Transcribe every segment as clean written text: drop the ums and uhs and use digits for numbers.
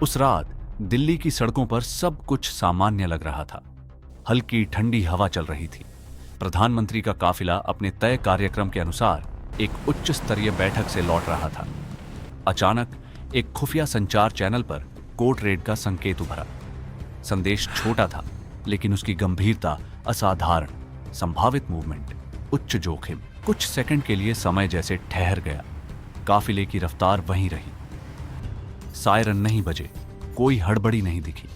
उस रात दिल्ली की सड़कों पर सब कुछ सामान्य लग रहा था। हल्की ठंडी हवा चल रही थी। प्रधानमंत्री का काफिला अपने तय कार्यक्रम के अनुसार एक उच्च स्तरीय बैठक से लौट रहा था। अचानक एक खुफिया संचार चैनल पर कोर्ट रेड का संकेत उभरा। संदेश छोटा था, लेकिन उसकी गंभीरता असाधारण। संभावित मूवमेंट, उच्च जोखिम। कुछ सेकंड के लिए समय जैसे ठहर गया। काफिले की रफ्तार वहीं रही। सायरन नहीं बजे, कोई हड़बड़ी नहीं दिखी,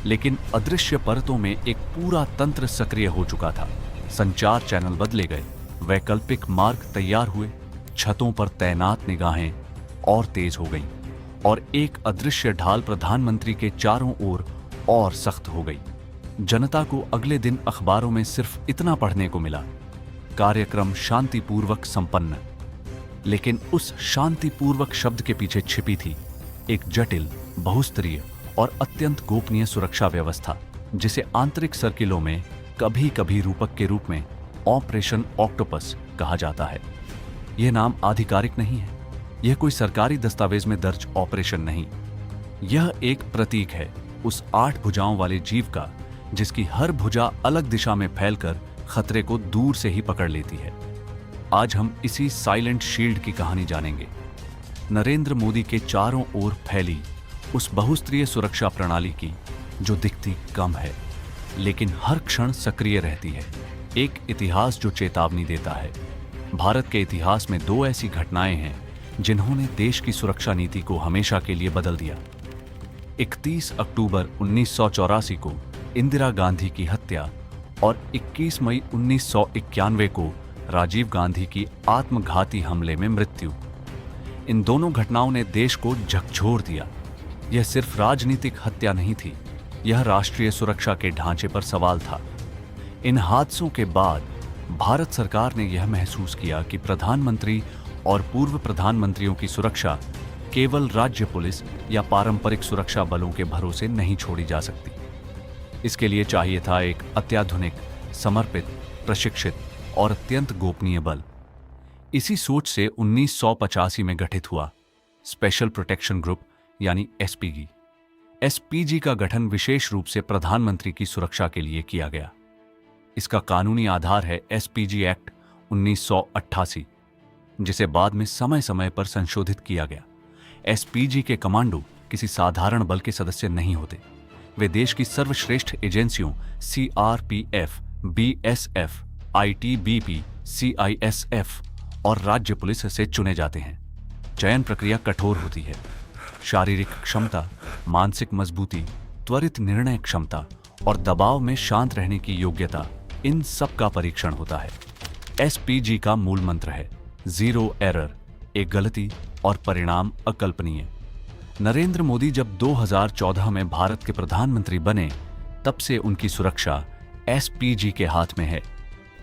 लेकिन अदृश्य परतों में एक पूरा तंत्र सक्रिय हो चुका था। संचार चैनल बदले गए, वैकल्पिक मार्ग तैयार हुए, छतों पर तैनात निगाहें और तेज हो गईं, और एक अदृश्य ढाल प्रधानमंत्री के चारों ओर और सख्त हो गई। जनता को अगले दिन अखबारों में सिर्फ इतना पढ़ने को मिला: कार्यक्रम शांतिपूर्वक संपन्न। लेकिन उस शांतिपूर्वक शब्द के पीछे छिपी थी एक जटिल, बहुस्तरीय और अत्यंत गोपनीय सुरक्षा व्यवस्था, जिसे आंतरिक सर्किलों में कभी कभी रूपक के रूप में ऑपरेशन ऑक्टोपस कहा जाता है। यह नाम आधिकारिक नहीं है, यह कोई सरकारी दस्तावेज में दर्ज ऑपरेशन नहीं। यह एक प्रतीक है उस 8 भुजाओं वाले जीव का, जिसकी हर भुजा अलग दिशा में फैलकर खतरे को दूर से ही पकड़ लेती है। आज हम इसी साइलेंट शील्ड की कहानी जानेंगे। नरेंद्र मोदी के चारों ओर फैली उस बहुस्तरीय सुरक्षा प्रणाली की, जो दिखती कम है लेकिन हर क्षण सक्रिय रहती है। एक इतिहास जो चेतावनी देता है। भारत के इतिहास में 2 ऐसी घटनाएं हैं जिन्होंने देश की सुरक्षा नीति को हमेशा के लिए बदल दिया। 31 अक्टूबर 1984 को इंदिरा गांधी की हत्या और 21 मई 1991 को राजीव गांधी की आत्मघाती हमले में मृत्यु। इन दोनों घटनाओं ने देश को झकझोर दिया। यह सिर्फ राजनीतिक हत्या नहीं थी, यह राष्ट्रीय सुरक्षा के ढांचे पर सवाल था। इन हादसों के बाद भारत सरकार ने यह महसूस किया कि प्रधानमंत्री और पूर्व प्रधानमंत्रियों की सुरक्षा केवल राज्य पुलिस या पारंपरिक सुरक्षा बलों के भरोसे नहीं छोड़ी जा सकती। इसके लिए चाहिए था एक अत्याधुनिक, समर्पित, प्रशिक्षित और अत्यंत गोपनीय बल। इसी सोच से 1985 में गठित हुआ स्पेशल प्रोटेक्शन ग्रुप यानी एसपीजी। एसपीजी का गठन विशेष रूप से प्रधानमंत्री की सुरक्षा के लिए किया गया। इसका कानूनी आधार है एसपीजी एक्ट 1988, जिसे बाद में समय समय पर संशोधित किया गया। एसपीजी के कमांडो किसी साधारण बल के सदस्य नहीं होते। वे देश की सर्वश्रेष्ठ एजेंसियों सीआरपीएफ, बीएसएफ, आईटीबीपी, सीआईएसएफ और राज्य पुलिस से चुने जाते हैं। चयन प्रक्रिया कठोर होती है। शारीरिक क्षमता, मानसिक मजबूती, त्वरित निर्णय क्षमता और दबाव में शांत रहने की योग्यता, इन सब का परीक्षण होता है। एसपीजी का मूल मंत्र है जीरो एरर, एक गलती और परिणाम अकल्पनीय। नरेंद्र मोदी जब 2014 में भारत के प्रधानमंत्री बने, तब से उनकी सुरक्षा एसपीजी के हाथ में है।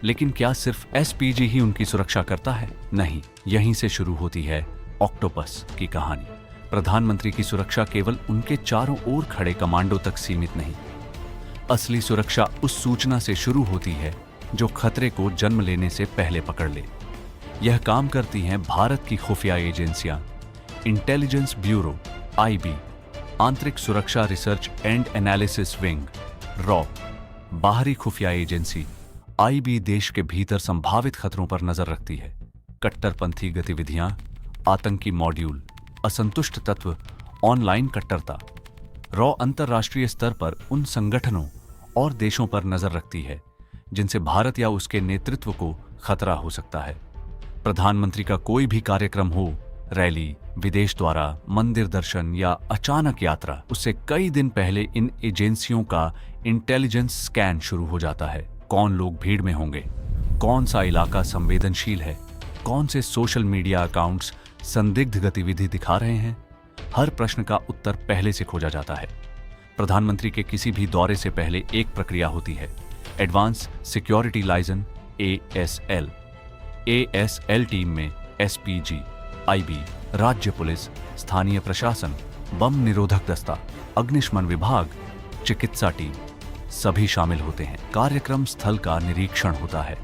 लेकिन क्या सिर्फ एसपीजी ही उनकी सुरक्षा करता है? नहीं, यहीं से शुरू होती है ऑक्टोपस की कहानी। प्रधानमंत्री की सुरक्षा केवल उनके चारों ओर खड़े कमांडो तक सीमित नहीं। असली सुरक्षा उस सूचना से शुरू होती है जो खतरे को जन्म लेने से पहले पकड़ ले। यह काम करती हैं भारत की खुफिया एजेंसियां, इंटेलिजेंस ब्यूरो आईबी, आंतरिक सुरक्षा research and analysis wing raw, बाहरी खुफिया एजेंसी आईबी देश के भीतर संभावित खतरों पर नजर रखती है। कट्टरपंथी गतिविधियां, आतंकी मॉड्यूल, असंतुष्ट तत्व, ऑनलाइन कट्टरता। रॉ अंतर्राष्ट्रीय स्तर पर उन संगठनों और देशों पर नजर रखती है जिनसे भारत या उसके नेतृत्व को खतरा हो सकता है। प्रधानमंत्री का कोई भी कार्यक्रम हो, रैली, विदेश द्वारा, मंदिर दर्शन या अचानक यात्रा, उससे कई दिन पहले इन एजेंसियों का इंटेलिजेंस स्कैन शुरू हो जाता है। कौन लोग भीड़ में होंगे, कौन सा इलाका संवेदनशील है, कौन से सोशल मीडिया अकाउंट्स संदिग्ध गतिविधि दिखा रहे हैं, हर प्रश्न का उत्तर पहले से खोजा जाता है। प्रधानमंत्री के किसी भी दौरे से पहले एक प्रक्रिया होती है, advance security liaison ASL. ASL team में एसपीजी, आईबी, राज्य पुलिस, स्थानीय प्रशासन, बम निरोधक दस्ता, अग्निशमन विभाग, चिकित्सा टीम सभी शामिल होते हैं। कार्यक्रम स्थल का निरीक्षण होता है।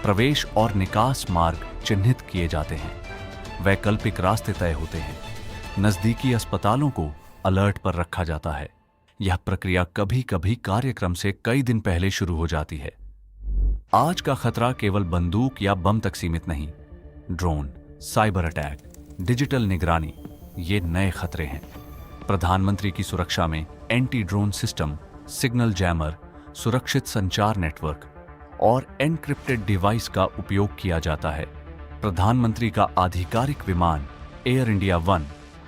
प्रवेश और निकास मार्ग चिन्हित किए जाते हैं। वैकल्पिक रास्ते तय होते हैं। नजदीकी अस्पतालों को अलर्ट पर रखा जाता है। यह प्रक्रिया कभी कभी कार्यक्रम से कई दिन पहले शुरू हो जाती है। आज का खतरा केवल बंदूक या बम तक सीमित नहीं। ड्रोन, साइबर अटैक, डिजिटल निगरानी, ये नए खतरे हैं। प्रधानमंत्री की सुरक्षा में anti drone system, signal jammer, सुरक्षित संचार नेटवर्क और एनक्रिप्टेड डिवाइस का उपयोग किया जाता है। प्रधानमंत्री का आधिकारिक विमान एयर इंडिया वन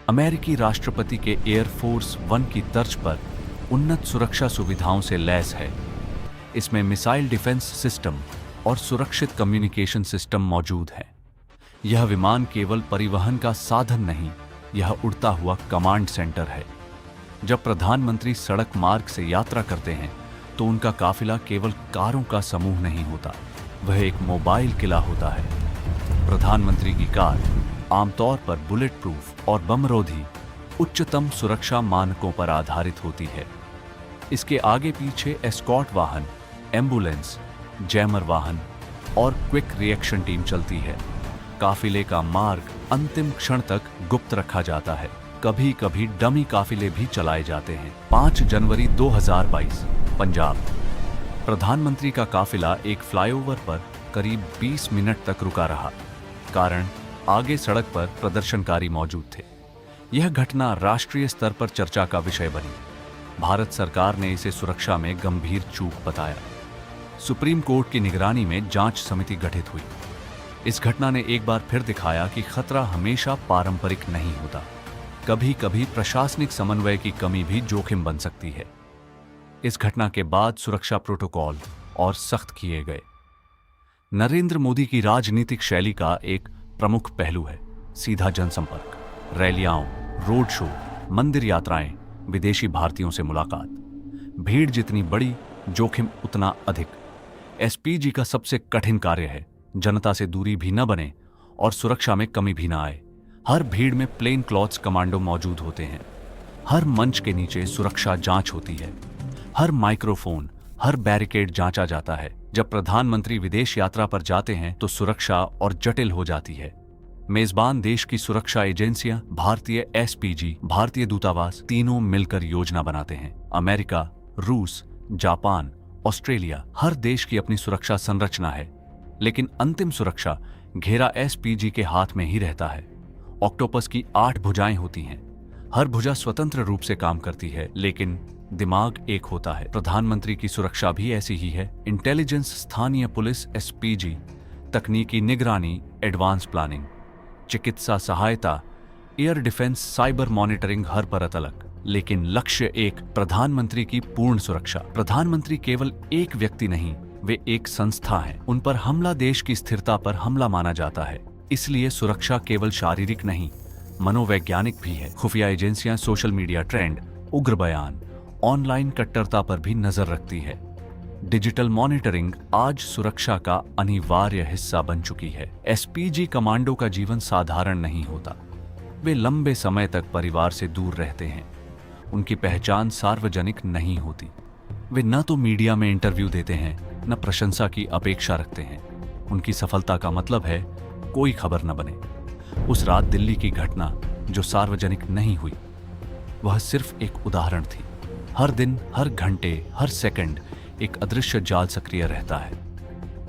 अमेरिकी राष्ट्रपति के एयरफोर्स वन की तर्ज पर उन्नत सुरक्षा सुविधाओं से लैस है। इसमें मिसाइल डिफेंस सिस्टम और सुरक्षित कम्युनिकेशन सिस्टम मौजूद है। यह विमान केवल परिवहन का साधन नहीं, यह उड़ता हुआ कमांड सेंटर है। जब प्रधानमंत्री सड़क मार्ग से यात्रा करते हैं तो उनका काफिला केवल कारों का समूह नहीं होता, वह एक मोबाइल किला होता है। प्रधानमंत्री की कार आमतौर पर बुलेट प्रूफ और बमरोधी उच्चतम सुरक्षा मानकों पर आधारित होती है। इसके आगे पीछे एस्कॉर्ट वाहन, एम्बुलेंस, जैमर वाहन और क्विक रिएक्शन टीम चलती है। काफिले का मार्ग अंतिम क्षण तक गुप्त रखा जाता है। कभी कभी डमी काफिले भी चलाए जाते हैं। 5 जनवरी 2022 पंजाब। प्रधानमंत्री का काफिला एक फ्लाईओवर पर करीब 20 मिनट तक रुका रहा। कारण, आगे सड़क पर प्रदर्शनकारी मौजूद थे। यह घटना राष्ट्रीय स्तर पर चर्चा का विषय बनी। भारत सरकार ने इसे सुरक्षा में गंभीर चूक बताया। सुप्रीम कोर्ट की निगरानी में जांच समिति गठित हुई। इस घटना ने एक बार फिर दिखाया कि खतरा हमेशा पारंपरिक नहीं होता। कभी कभी प्रशासनिक समन्वय की कमी भी जोखिम बन सकती है। इस घटना के बाद सुरक्षा प्रोटोकॉल और सख्त किए गए। नरेंद्र मोदी की राजनीतिक शैली का एक प्रमुख पहलू है सीधा जनसंपर्क। रैलियां, रोड शो, मंदिर यात्राएं, विदेशी भारतीयों से मुलाकात। भीड़ जितनी बड़ी, जोखिम उतना अधिक। एसपीजी का सबसे कठिन कार्य है जनता से दूरी भी न बने और सुरक्षा में कमी भी न आए। हर भीड़ में प्लेन क्लॉथ्स कमांडो मौजूद होते हैं। हर मंच के नीचे सुरक्षा जांच होती है। हर माइक्रोफोन, हर बैरिकेड जांचा जाता है। जब प्रधानमंत्री विदेश यात्रा पर जाते हैं तो सुरक्षा और जटिल हो जाती है। मेजबान देश की सुरक्षा एजेंसियां, भारतीय एसपीजी, भारतीय दूतावास तीनों मिलकर योजना बनाते हैं। अमेरिका, रूस, जापान, ऑस्ट्रेलिया, हर देश की अपनी सुरक्षा संरचना है, लेकिन अंतिम सुरक्षा घेरा एसपीजी के हाथ में ही रहता है। ऑक्टोपस की 8 भुजाएं होती हैं। हर भुजा स्वतंत्र रूप से काम करती है, लेकिन दिमाग एक होता है। प्रधानमंत्री की सुरक्षा भी ऐसी ही है। इंटेलिजेंस, स्थानीय पुलिस, एसपीजी, तकनीकी निगरानी, एडवांस प्लानिंग, चिकित्सा सहायता, एयर डिफेंस, साइबर मॉनिटरिंग, हर परत अलग, लेकिन लक्ष्य एक, प्रधानमंत्री की पूर्ण सुरक्षा। प्रधानमंत्री केवल एक व्यक्ति नहीं, वे एक संस्था हैं। उन पर हमला देश की स्थिरता पर हमला माना जाता है। इसलिए सुरक्षा केवल शारीरिक नहीं, मनोवैज्ञानिक भी है। खुफिया एजेंसियां सोशल मीडिया ट्रेंड, उग्र बयान, ऑनलाइन कट्टरता पर भी नजर रखती है। डिजिटल मॉनिटरिंग आज सुरक्षा का अनिवार्य हिस्सा बन चुकी है। एसपीजी कमांडो का जीवन साधारण नहीं होता। वे लंबे समय तक परिवार से दूर रहते हैं। उनकी पहचान सार्वजनिक नहीं होती। वे न तो मीडिया में इंटरव्यू देते हैं, न प्रशंसा की अपेक्षा रखते हैं। उनकी सफलता का मतलब है कोई खबर न बने। उस रात दिल्ली की घटना जो सार्वजनिक नहीं हुई, वह सिर्फ एक उदाहरण थी। हर दिन, हर घंटे, हर सेकंड एक अदृश्य जाल सक्रिय रहता है।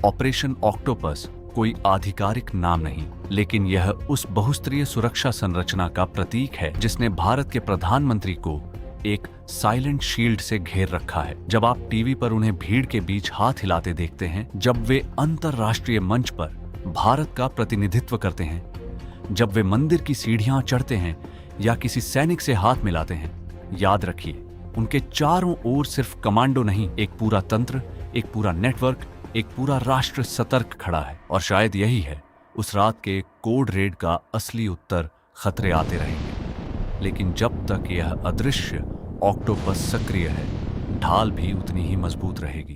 ऑपरेशन ऑक्टोपस कोई आधिकारिक नाम नहीं, लेकिन यह उस बहुस्तरीय सुरक्षा संरचना का प्रतीक है जिसने भारत के प्रधानमंत्री को एक साइलेंट शील्ड से घेर रखा है। जब आप टीवी पर उन्हें भीड़ के बीच हाथ हिलाते देखते हैं, जब वे अंतर्राष्ट्रीय मंच पर भारत का प्रतिनिधित्व करते हैं, जब वे मंदिर की सीढ़ियां चढ़ते हैं या किसी सैनिक से हाथ मिलाते हैं, याद रखिए उनके चारों ओर सिर्फ कमांडो नहीं, एक पूरा तंत्र, एक पूरा नेटवर्क, एक पूरा राष्ट्र सतर्क खड़ा है। और शायद यही है उस रात के कोड रेड का असली उत्तर। खतरे आते रहेंगे, लेकिन जब तक यह अदृश्य ऑक्टोपस सक्रिय है, ढाल भी उतनी ही मजबूत रहेगी।